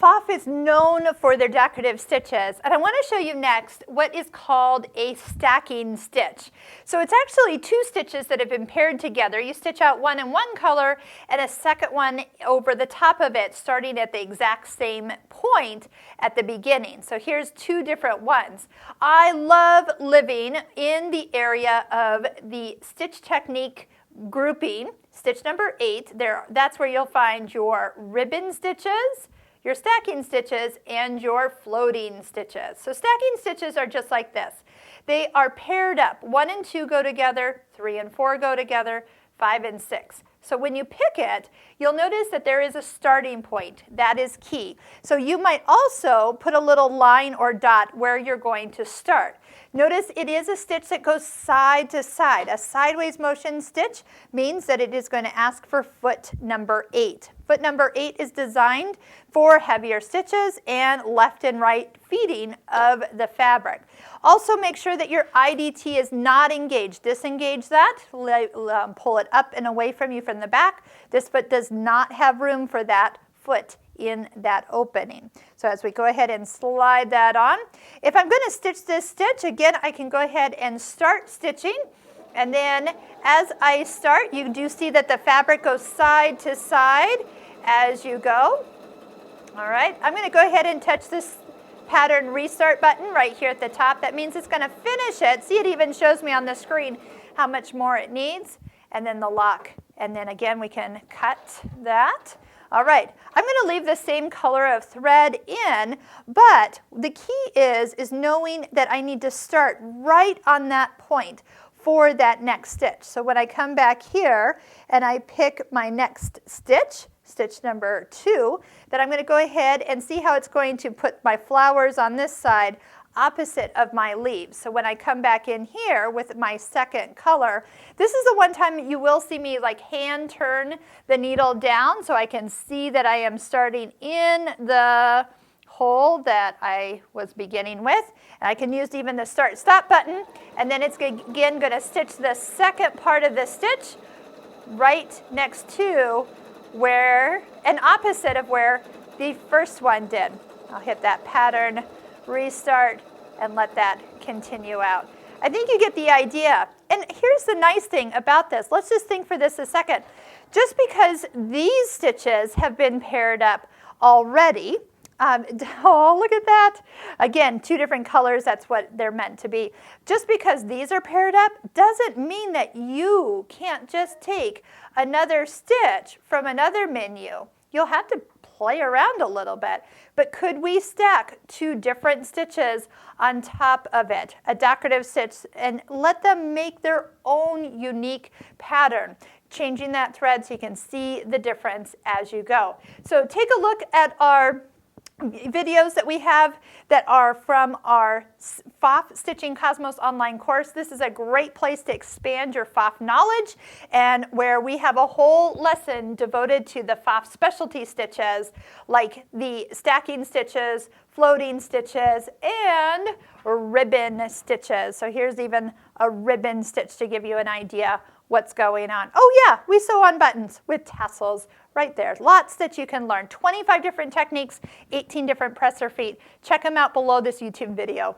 Pfaff is known for their decorative stitches, and I want to show you next what is called a stacking stitch. So it's actually two stitches that have been paired together. You stitch out one in one color and a second one over the top of it, starting at the exact same point at the beginning. So here's two different ones. I love living in the area of the stitch technique grouping, stitch number 8. That's where you'll find your ribbon stitches, your stacking stitches, and your floating stitches. So stacking stitches are just like this. They are paired up. 1 and 2 go together, 3 and 4 go together, 5 and 6. So when you pick it, you'll notice that there is a starting point. That is key. So you might also put a little line or dot where you're going to start. Notice it is a stitch that goes side to side. A sideways motion stitch means that it is going to ask for foot number 8. Foot number 8 is designed for heavier stitches and left and right feeding of the fabric. Also make sure that your IDT is not engaged. Disengage that, pull it up and away from you from the back. This foot does not have room for that foot in that opening. So as we go ahead and slide that on, if I'm going to stitch this stitch, again, I can go ahead and start stitching. And then as I start, you do see that the fabric goes side to side as you go. All right, I'm going to go ahead and touch this pattern restart button right here at the top. That means it's going to finish it. See, it even shows me on the screen how much more it needs. And then the lock. And then again, we can cut that. All right, I'm going to leave the same color of thread in, but the key is knowing that I need to start right on that point for that next stitch. So when I come back here and I pick my next stitch, stitch number 2, then I'm going to go ahead and see how it's going to put my flowers on this side opposite of my leaves. So when I come back in here with my second color, this is the one time you will see me like hand turn the needle down so I can see that I am starting in the hole that I was beginning with. And I can use even the start stop button, and then it's again going to stitch the second part of the stitch right next to where, and opposite of where the first one did. I'll hit that pattern restart and let that continue out. I think you get the idea. And here's the nice thing about this. Let's just think for this a second. Just because these stitches have been paired up already, oh, look at that. Again, two different colors, that's what they're meant to be. Just because these are paired up doesn't mean that you can't just take another stitch from another menu. You'll have to play around a little bit. But could we stack two different stitches on top of it, a decorative stitch, and let them make their own unique pattern, changing that thread so you can see the difference as you go. So take a look at our videos that we have that are from our Pfaff Stitching Cosmos online course. This is a great place to expand your Pfaff knowledge, and where we have a whole lesson devoted to the Pfaff specialty stitches like the stacking stitches, floating stitches, and ribbon stitches. So here's even a ribbon stitch to give you an idea what's going on. Oh yeah, we sew on buttons with tassels right there. Lots that you can learn. 25 different techniques, 18 different presser feet. Check them out below this YouTube video.